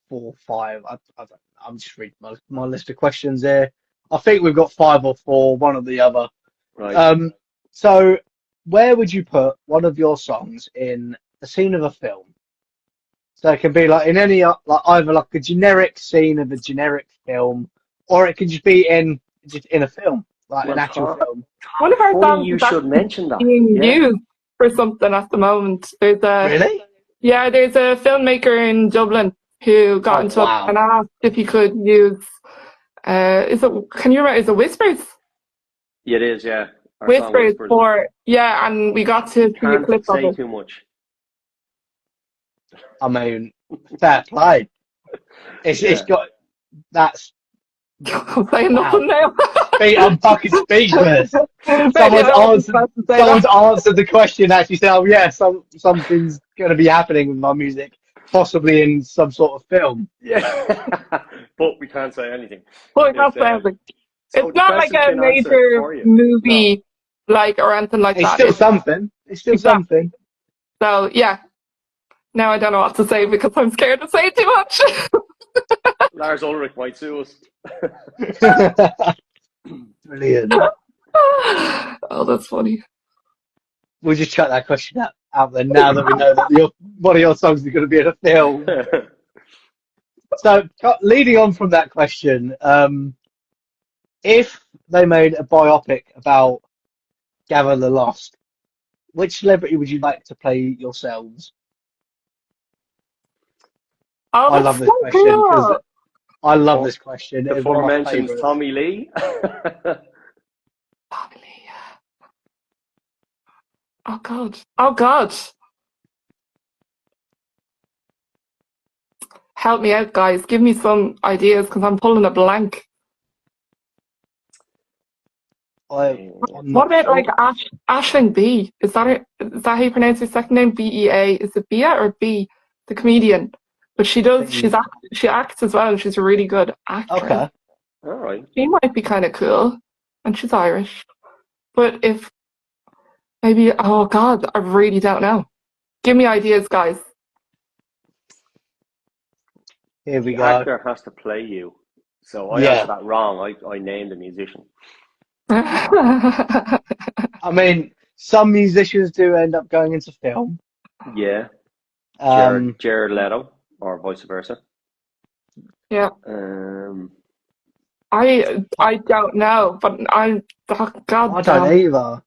4 or 5. I'm just reading my list of questions here. I think we've got 5 or 4, one or the other. Right. So, where would you put one of your songs in a scene of a film? So it can be like in any either like a generic scene of a generic film, or it could just be in a film, like an actual film. One of our songs you is should mention that. being used for something at the moment. There's Really? Yeah, there's a filmmaker in Dublin who got in touch and asked if he could use. Can you remember? Is it Whispers? Yeah, it is. Yeah. Whispers and we got to see a clip of it. Too much. I mean, fair play. It's got that's. I'm saying nothing now. I'm fucking speechless. Someone's answered the question. Actually said, "Oh yeah, something's going to be happening with my music, possibly in some sort of film." Yeah, but we can't say anything. It's not like a major movie, or anything like that. It's still something. So yeah. Now I don't know what to say because I'm scared to say too much. Lars Ulrich might sue us. Brilliant. Oh, that's funny. We'll just chuck that question out there now that we know that one of your songs is going to be in a film. So, leading on from that question, if they made a biopic about Gather the Lost, which celebrity would you like to play yourselves? Oh, I love this question because I love this question. The aforementioned Tommy Lee. Tommy Lee. Oh God. Help me out, guys. Give me some ideas because I'm pulling a blank. What about like Aisling B? Is that it? Is that how you pronounce her second name? Bea? Is it Bea or B? The comedian. But she acts as well, and she's a really good actress. Okay. All right. She might be kind of cool, and she's Irish. But if maybe, oh God, I really don't know. Give me ideas, guys. Here we The go. actor has to play you. So I answered that wrong. I named a musician. I mean, some musicians do end up going into film. Yeah. Jared Leto, or vice versa. Yeah. Um, I don't know, but I don't either.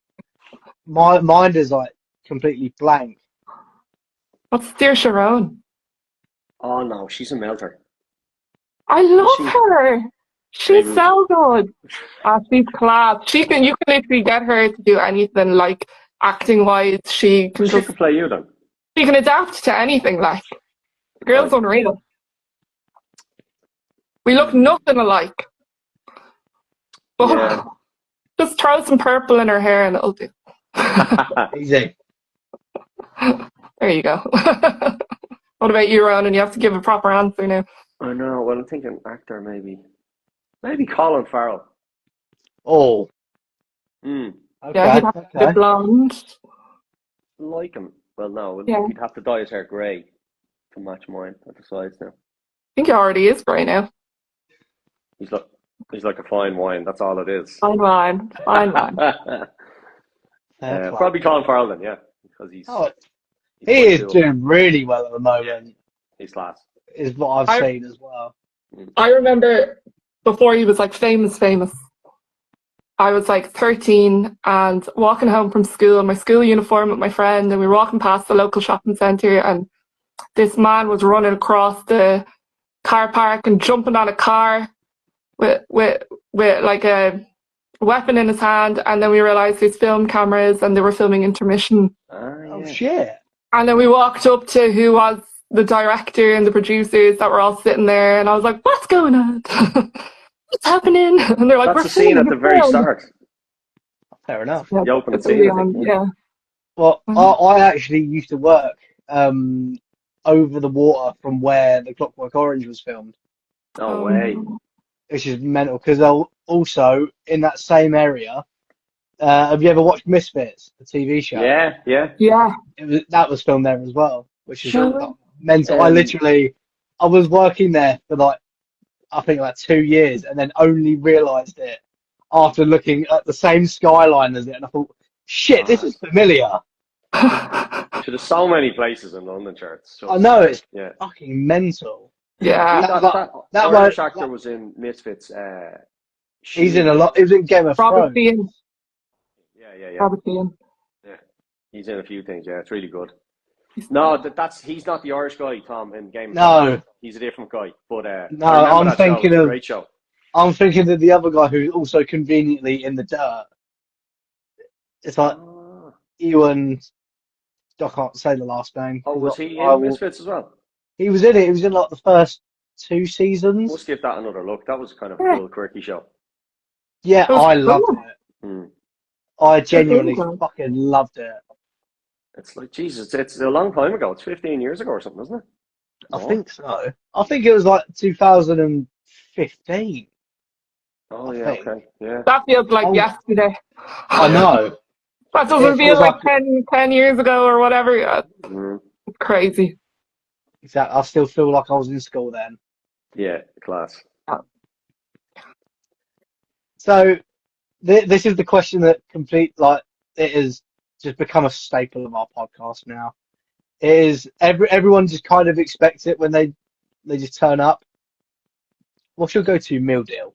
My mind is like completely blank. What's Saoirse Ronan? oh no, she's a melter. I love her. She's Maybe so good. She's class. You can literally get her to do anything, like acting wise. She can She could play you then. She can adapt to anything. Like, the girl's unreal. We look nothing alike. But just throw some purple in her hair and it'll do. Easy. There you go. What about you, Ronan? You have to give a proper answer now. I know. Well, I'm thinking actor, maybe. Maybe Colin Farrell. Oh. Okay. Yeah, he'd have to be blonde. Like him. Well, no. Yeah. He'd have to dye his hair grey to match mine at the sides now. I think he already is grey now. He's like a fine wine. That's all it is. Fine wine. Probably Colin Farrell then, yeah. Because he's he is doing really well at the moment. He's class. Is what I've seen as well. I remember before he was like famous. I was like 13 and walking home from school in my school uniform with my friend, and we were walking past the local shopping centre, and this man was running across the car park and jumping on a car with like a weapon in his hand, and then we realised there's film cameras and they were filming intermission. Oh shit. And then we walked up to who was the director and the producers that were all sitting there, and I was like, what's going on? What's happening? And they're like, that's the scene at the very start. Fair enough. The opening scene. Yeah. Well, I actually used to work over the water from where The Clockwork Orange was filmed. No way. Which is mental, because also in that same area, have you ever watched Misfits, the TV show? Yeah. That was filmed there as well, which is mental. I was working there for like, I think like 2 years, and then only realised it after looking at the same skyline as it, and I thought, shit, this is familiar. There's so many places in London, Charts. I know, it's fucking mental. Yeah. That Irish actor was in Misfits. He's in a lot. He was in Game of Thrones. Yeah. Robert Ian. Yeah, he's in a few things. Yeah, it's really good. No, he's not the Irish guy, Tom, in Game of Thrones. He's a different guy. But I'm thinking of great show. I'm thinking of the other guy who's also conveniently in the dirt. It's like Ewan. I can't say the last name. Oh, was he in Misfits as well? He was in it. He was in like the first 2 seasons. Let's give that another look. That was kind of a cool, quirky show. Yeah, I loved it. I genuinely fucking loved it. It's like, Jesus, it's a long time ago. It's 15 years ago or something, isn't it? I think so. I think it was like 2015. Oh, yeah, okay. Yeah. That feels like yesterday. I know. That doesn't feel like 10 years ago or whatever. It's crazy. Exactly. I still feel like I was in school then. Yeah, class. So, this is the question that it has just become a staple of our podcast now. It is everyone just kind of expects it when they just turn up. What's your go-to meal deal?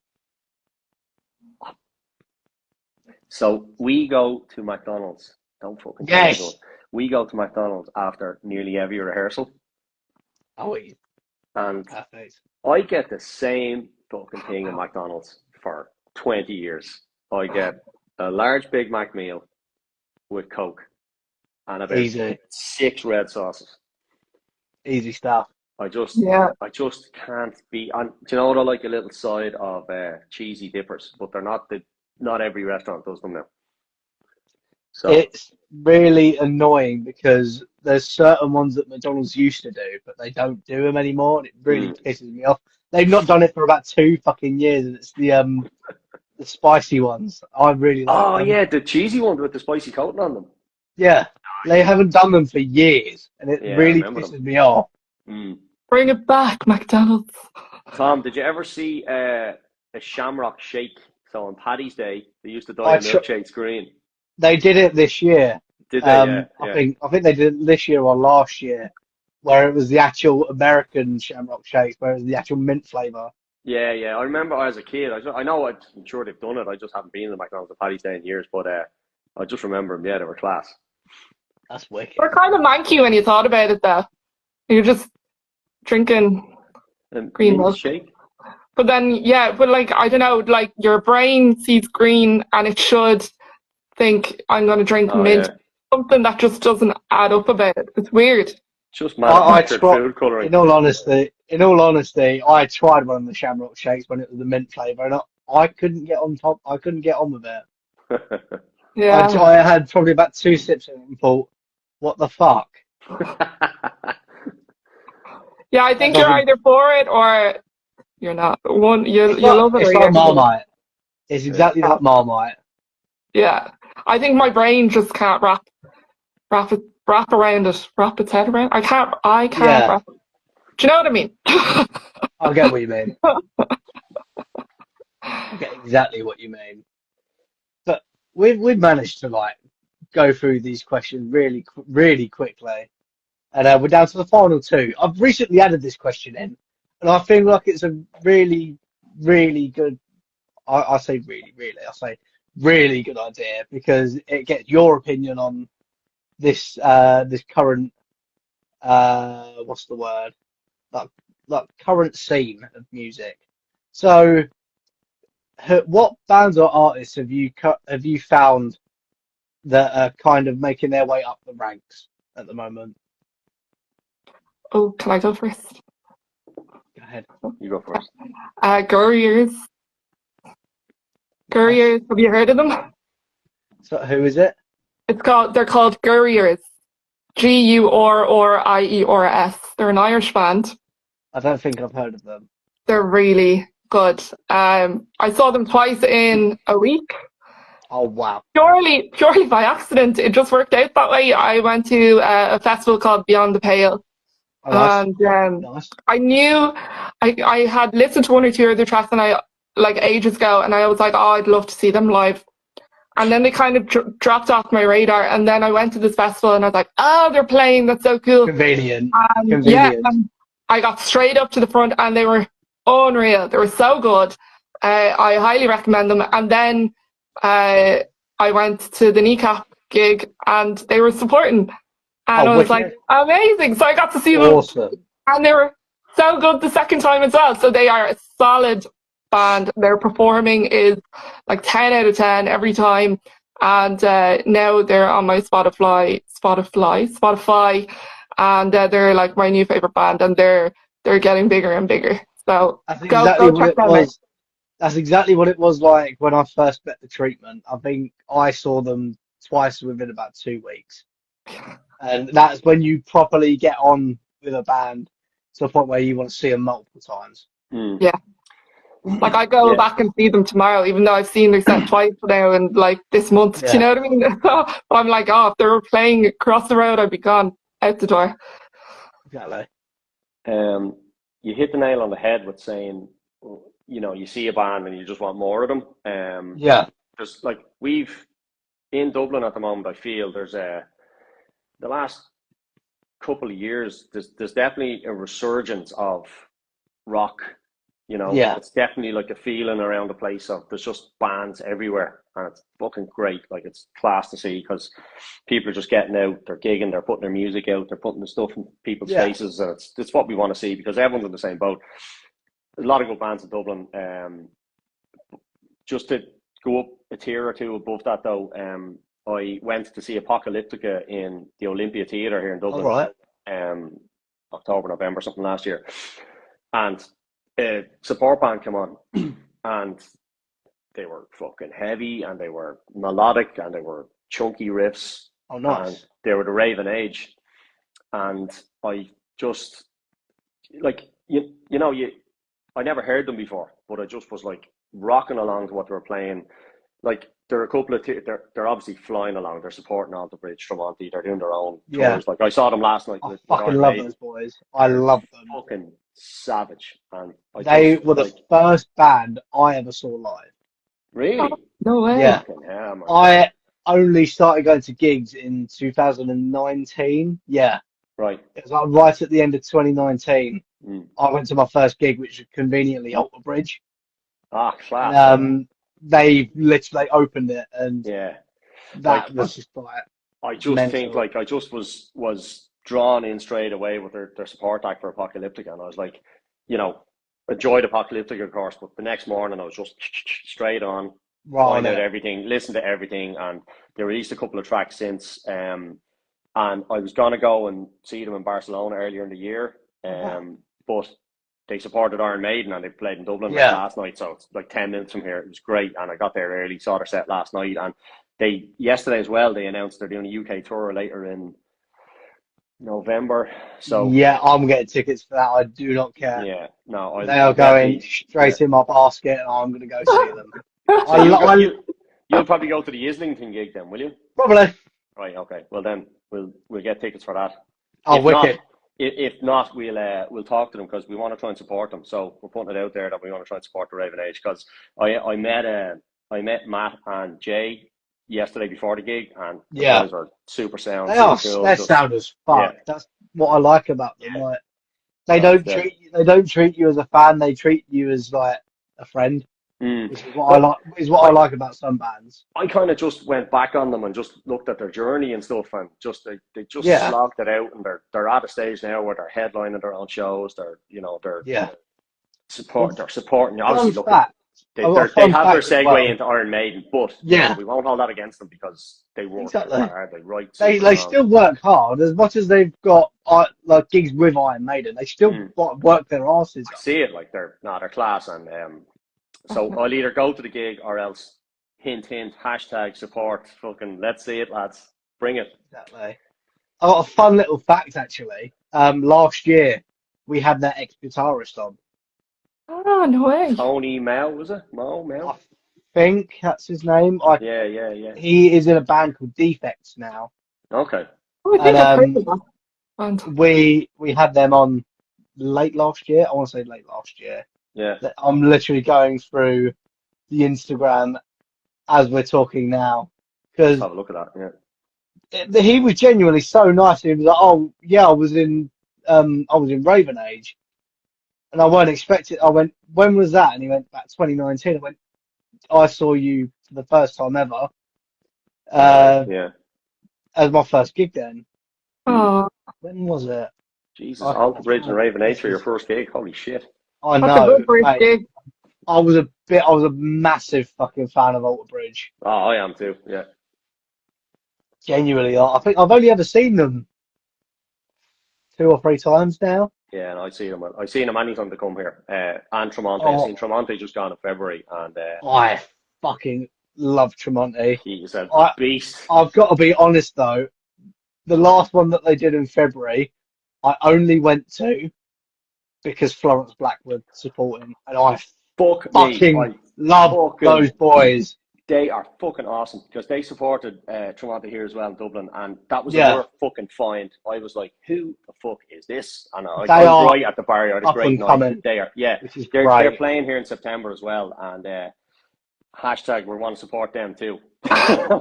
So we go to McDonald's. Don't fucking we go to McDonald's after nearly every rehearsal. And perfect. I get the same fucking thing at McDonald's for 20 years. I get a large Big Mac meal with Coke and about 6 red sauces. Easy stuff. I just can't be. And do you know what? I like a little side of cheesy dippers, but they're not every restaurant does them now. So it's really annoying because there's certain ones that McDonald's used to do, but they don't do them anymore, and it really pisses me off. They've not done it for about 2 fucking years, and it's the spicy ones. I really like them. Yeah, the cheesy ones with the spicy coating on them. Yeah, they haven't done them for years, and it really pisses me off. Bring it back, McDonald's. Tom, did you ever see a Shamrock Shake? So on Paddy's Day, they used to dye the milkshakes green. They did it this year. Did they? Yeah. I think they did it this year or last year, where it was the actual American Shamrock Shakes, where it was the actual mint flavour. Yeah. I remember as a kid. I'm sure they've done it. I just haven't been to McDonald's on Paddy's Day in years. But I just remember them. Yeah, they were class. That's wicked. They're kind of manky when you thought about it, though. You're just drinking green milk. Shake. But then, like, I don't know, like your brain sees green and it should think I'm going to drink mint. Yeah. Something that just doesn't add up about it. It's weird. Just manufactured food colouring. In all honesty, I tried one of the Shamrock Shakes when it was the mint flavour, and I couldn't get on top. I couldn't get on with it. Yeah. I had probably about 2 sips of it and thought, what the fuck? Yeah, I think you're either for it or you're not. You love it. It's like Marmite. It's exactly like Marmite. Yeah, I think my brain just can't wrap around it, wrap its head around. I can't wrap it. Do you know what I mean? I get what you mean. I get exactly what you mean. But we've managed to like go through these questions really, really quickly. And we're down to the final 2. I've recently added this question in, and I feel like it's a really, really good. I say really, really. I say really good idea because it gets your opinion on this this current what's the word? That current scene of music. So, what bands or artists have you found that are kind of making their way up the ranks at the moment? Oh, can I go first? Go ahead. You go first. Gurriers. Gurriers. Have you heard of them? So who is it? They're called Gurriers. Gurriers. They're an Irish band. I don't think I've heard of them. They're really good. I saw them twice in a week. Oh wow! Purely by accident. It just worked out that way. I went to a festival called Beyond the Pale. Oh, and nice. I knew I had listened to 1 or 2 other tracks and like ages ago, and I was like, oh, I'd love to see them live. And then they kind of dropped off my radar, and then I went to this festival and I was like, oh, they're playing, that's so cool. Convenient. Yeah, and I got straight up to the front and they were unreal. They were so good. I highly recommend them. And then I went to the kneecap gig and they were supporting. And I was like, amazing. So I got to see them. Awesome. And they were so good the second time as well. So they are a solid band. Their performing is like 10 out of 10 every time. And now they're on my Spotify. And they're like my new favorite band. And they're getting bigger and bigger. So that's exactly what it was like when I first met The Treatment. I think I saw them twice within about 2 weeks. And that's when you properly get on with a band to the point where you want to see them multiple times. Yeah. Like I go back and see them tomorrow, even though I've seen their set twice now and like this month. Yeah. Do you know what I mean? But I'm like, oh, if they were playing across the road, I'd be gone out the door. Exactly. You hit the nail on the head with saying, you know, you see a band and you just want more of them. Yeah. There's like we've in Dublin at the moment. I feel there's the last couple of years, there's definitely a resurgence of rock. You know, it's definitely like a feeling around the place of there's just bands everywhere, and it's fucking great. Like it's class to see because people are just getting out, they're gigging, they're putting their music out, they're putting the stuff in people's faces, and it's what we want to see because everyone's in the same boat. There's a lot of good bands in Dublin. Just to go up a tier or two above that, though, I went to see Apocalyptica in the Olympia Theatre here in Dublin. All right. October, November, something last year. And a support band came on and they were fucking heavy and they were melodic and they were chunky riffs. Oh, nice. And they were the Raven Age. And I just, like, I never heard them before, but I just was like rocking along to what they were playing. Like, there are a couple of they're obviously flying along. They're supporting Alter Bridge, Tremonti. They're doing their own tours. Like I saw them last night. I fucking love those boys. I love them. Fucking savage. And they were the first band I ever saw live. Really? No way. Yeah. I only started going to gigs in 2019. Yeah. Right. It was like right at the end of 2019. I went to my first gig, which was conveniently Alter Bridge. Ah, class. They literally opened it, and that was just like. I just think like I just was drawn in straight away with their support act for Apocalyptica, and I was like, you know, enjoyed Apocalyptica, of course, but the next morning I was just straight on, find out everything, listen to everything, and they released a couple of tracks since, and I was gonna go and see them in Barcelona earlier in the year, but they supported Iron Maiden and they played in Dublin last night, so it's like 10 minutes from here. It was great, and I got there early, saw their set last night, and yesterday as well, they announced they're doing a UK tour later in November. So yeah, I'm getting tickets for that. I do not care. Yeah, no, they are going straight in my basket, and I'm going to go see them. You'll probably go to the Islington gig then, will you? Probably. Right. Okay. Well, then we'll get tickets for that. Oh, wicked. If not, we'll talk to them because we want to try and support them. So we're putting it out there that we want to try and support the Raven Age, because I met Matt and Jay yesterday before the gig, and the guys are super sound. They sound as fuck. Yeah. That's what I like about them. Like, they don't treat you as a fan. They treat you as like a friend. Which is what I like about some bands. I kind of just went back on them and just looked at their journey and stuff, and they just slogged it out, and they're at a stage now where they're headlining their own shows. They're supporting. Obviously, they have their segue into Iron Maiden, but we won't hold that against them because they work hard. They still work hard as much as they've got like gigs with Iron Maiden. They still work their asses. I see it, like they're class, and so I'll either go to the gig or else hint #support. Fucking let's see it, lads. Bring it. Exactly. I got a fun little fact actually. Last year we had their ex-guitarist on. Oh, no way. Tony Mel, was it? Mel? I think that's his name. Yeah. He is in a band called Defects now. Okay. Oh, I think I've heard of that. We had them on late last year. I want to say late last year. Yeah. I'm literally going through the Instagram as we're talking now. Because have a look at that, he was genuinely so nice. He was like, "Oh yeah, I was in Raven Age." And I weren't expecting. I went, "When was that?" And he went, "Back 2019." I went, "I saw you for the first time ever." As my first gig then. Oh. When was it? Jesus, Alter Bridge and Raven Age for your first gig. Holy shit! I know. Mate, I was a massive fucking fan of Alter Bridge. Oh, I am too. Yeah. Genuinely, I think I've only ever seen them 2 or 3 times now. Yeah, and I've seen them anytime they come here. And Tremonti. I've seen Tremonti just gone in February, and I fucking love Tremonti. He's a beast. I've got to be honest though, the last one that they did in February, I only went to because Florence Black were supporting, and I fucking love those boys. They are fucking awesome because they supported Tremonti here as well in Dublin, and that was a fucking find. I was like, who the fuck is this? And I was right at the barrier. It's great night. They are, they're playing here in September as well, and we want to support them too.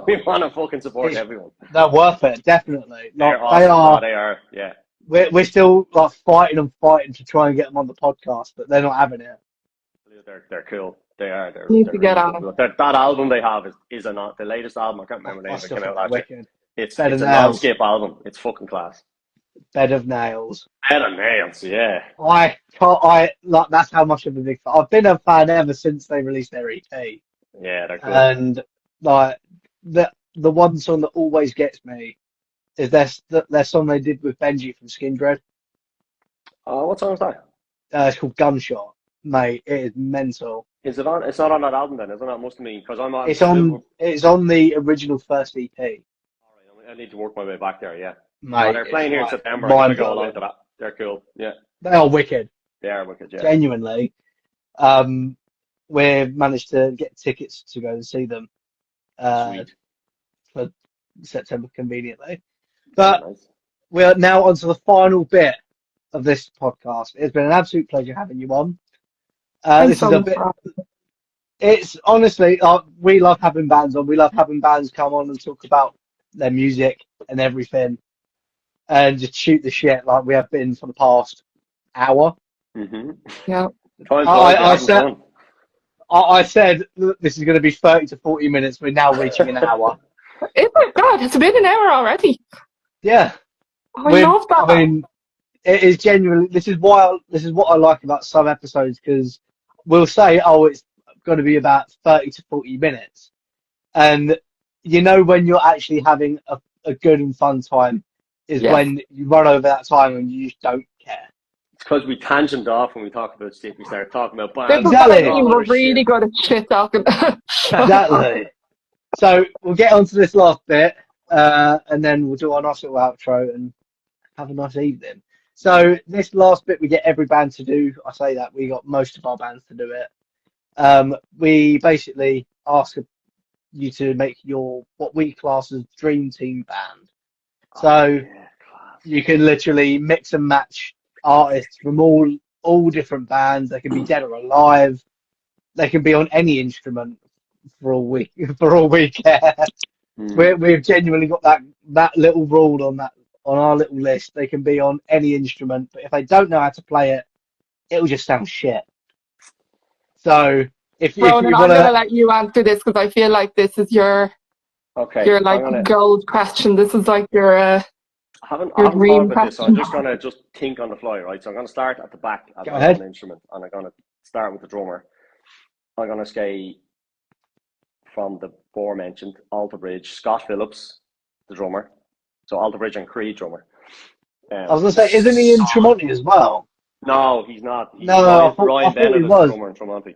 We want to fucking support everyone. They're worth it, definitely. They're awesome. They are, yeah. We're still like fighting to try and get them on the podcast, but they're not having it. They're cool. They are. They're need to get on it. That album they have is the latest album. I can't remember the name. It came out last year. It's a non-skip album. It's fucking class. Bed of Nails. Bed of Nails, yeah. That's how much of a big fan. I've been a fan ever since they released their EP. Yeah, they're cool. And like the one song that always gets me is their song they did with Benji from Skindred. Oh, what song is that? It's called Gunshot, mate. It is mental. Is it on? It's not on that album then, isn't it? It must be because I'm on. It's on the original first EP. All right, I need to work my way back there. Yeah, mate, they're playing here in September. I'm gonna go along to that. They're cool. Yeah, they are wicked. They are wicked. Yeah, genuinely. We managed to get tickets to go and see them. Sweet. for September conveniently. But Nice. we are now onto the final bit of this podcast. It's been an absolute pleasure having you on. Thanks This so is a much bit. for It's honestly, we love having bands on. We love having bands come on and talk about their music and everything, and just shoot the shit like we have been for the past hour. Mm-hmm. Yeah. I said look, this is going to be 30 to 40 minutes. We're now reaching an hour. Oh my God, it's been an hour already. Yeah, Oh, I love that. I mean, it is genuinely. This is what I like about some episodes, because we'll say, oh, it's going to be about 30 to 40 minutes, and you know when you're actually having a good and fun time is Yes. when you run over that time and you just don't care. It's because we tangent off when we talk about stuff. We start talking about This bands. is Exactly. what I mean, we're really good at shit talking. Exactly. So we'll get on to this last bit, and then we'll do our nice little outro and have a nice evening. So this last bit we get every band to do. I say that we got most of our bands to do it. We basically ask you to make what we class as dream team band. So you can literally mix and match artists from all different bands. They can be dead or alive. They can be on any instrument for all we care. We've genuinely got that little rule on our little list. They can be on any instrument, but if they don't know how to play it, it'll just sound shit. So if you Ronan, I'm want gonna let you answer this because I feel like this is your like gold question. This is like your I haven't dream thought about this, so question. I'm just gonna think on the fly, right? So I'm gonna start at the back at my own instrument, and I'm gonna start with the drummer. I'm gonna say from the aforementioned Alter Bridge, Scott Phillips, the drummer. So Alter Bridge and Creed drummer. I was gonna say, isn't he in Tremonti as well? No, he's not. Ryan Bennett he is was. the drummer in Tremonti.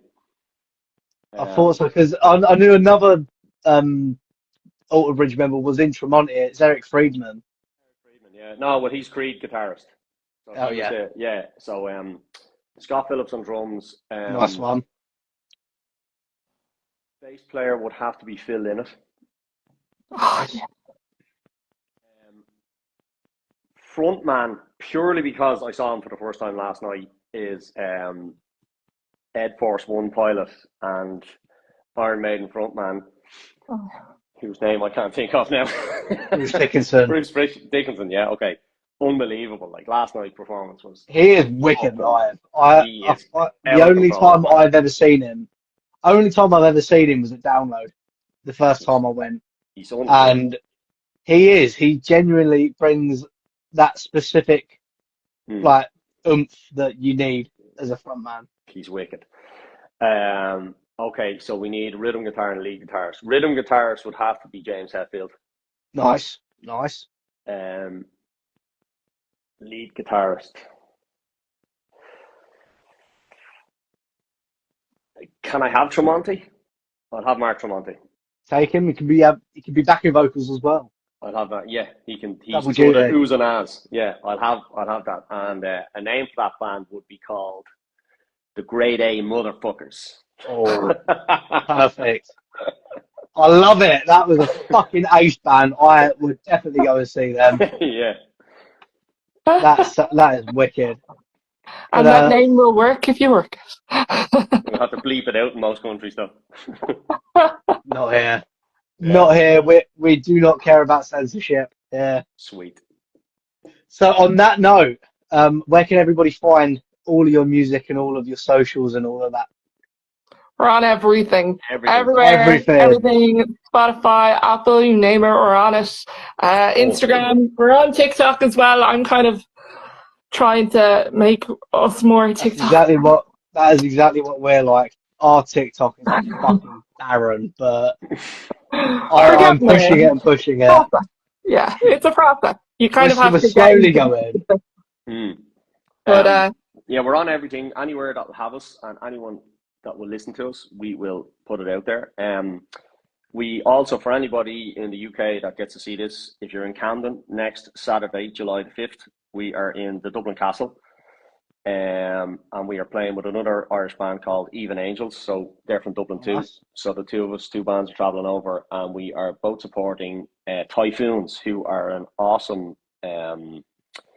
I thought so, because I knew another Alter Bridge member was in Tremonti. It's Eric Friedman. Yeah. No, well, he's Creed guitarist. So So Scott Phillips on drums. Nice one. Bass player would have to be Phil Lynott. Oh, yeah. Frontman, purely because I saw him for the first time last night, is Ed Force One pilot and Iron Maiden frontman, whose name I can't think of now. Bruce Dickinson. Bruce Dickinson, yeah, okay. Unbelievable. Like last night's performance was. He is wicked live. The only time I've ever seen him was at Download. The first time I went. And he genuinely brings that specific like oomph that you need as a frontman. He's wicked. Okay, so we need rhythm guitar and lead guitarist. Rhythm guitarist would have to be James Hetfield. Nice. Lead guitarist. Can I have Tremonti? I'll have Mark Tremonti. Take him. He can be backing vocals as well. I'll have that. Yeah, he's good at oohs and ahs. Yeah, I'll have that. And a name for that band would be called the Grade A Motherfuckers. Oh, perfect. I love it. That was a fucking ace band. I would definitely go and see them. Yeah. That is wicked. And that name will work if you work it. We'll have to bleep it out in most country stuff. Not here. Yeah. Not here. We do not care about censorship. Yeah. Sweet. So on that note, where can everybody find all of your music and all of your socials and all of that? We're on everything. Everywhere. Everything. Spotify, Apple, you name it, we're on it. Instagram. We're on TikTok as well. I'm kind of trying to make us more TikTok. That is exactly what we're like. Our TikTok is fucking barren, but I'm pushing it. Yeah, it's a process. You kind of have to slowly go in. But yeah, we're on everything. Anywhere that will have us and anyone that will listen to us, we will put it out there. We also, for anybody in the UK that gets to see this, if you're in Camden next Saturday, July the 5th, we are in the Dublin Castle. and we are playing with another Irish band called Even Angels. So they're from Dublin too. Nice. So the two bands are traveling over, and we are both supporting Typhoons, who are an awesome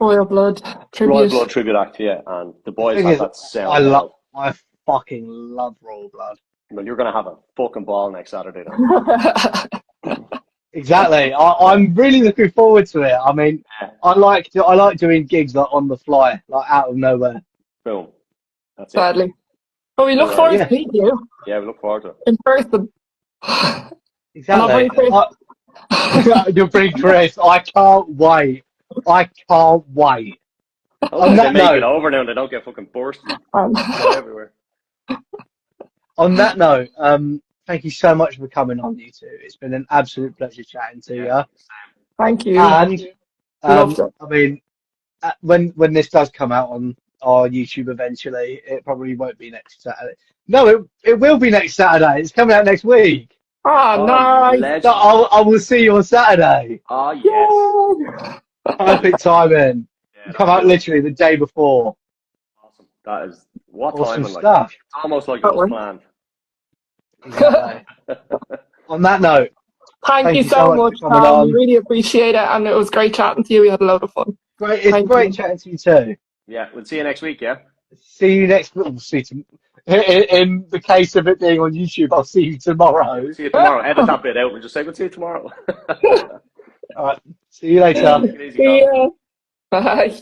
Royal Blood tribute. tribute act. Yeah, and the boys have that sound. I fucking love Royal Blood. Well, you're going to have a fucking ball next Saturday then. Exactly. I'm really looking forward to it. I mean, I like doing gigs like on the fly, like out of nowhere. Boom. That's Sadly. it. But we look forward to meeting you. Yeah, we look forward to it. In person. Exactly. You'll bring Chris. I can't wait. On that they make note, it over now and they don't get fucking burst everywhere. On that note, thank you so much for coming on, you two. It's been an absolute pleasure chatting to you. Thank you. And Loved it. I mean, when this does come out on our YouTube eventually, it probably won't be next Saturday. No, it will be next Saturday. It's coming out next week. Oh, nice. So I will see you on Saturday. Oh, yes. Perfect timing. Come out literally the day before. Awesome. That is what awesome timing stuff. like. It's almost like it was planned. Exactly. On that note, thank you so much, Tom. We really appreciate it, and it was great chatting to you. We had a load of fun. Great, it's great chatting to you too. Yeah, we'll see you next week. Yeah. See you next week. We'll see you in the case of it being on YouTube, I'll see you tomorrow. See you tomorrow. Edit that bit out and just say we'll see you tomorrow. All right. See you later. See ya. Bye.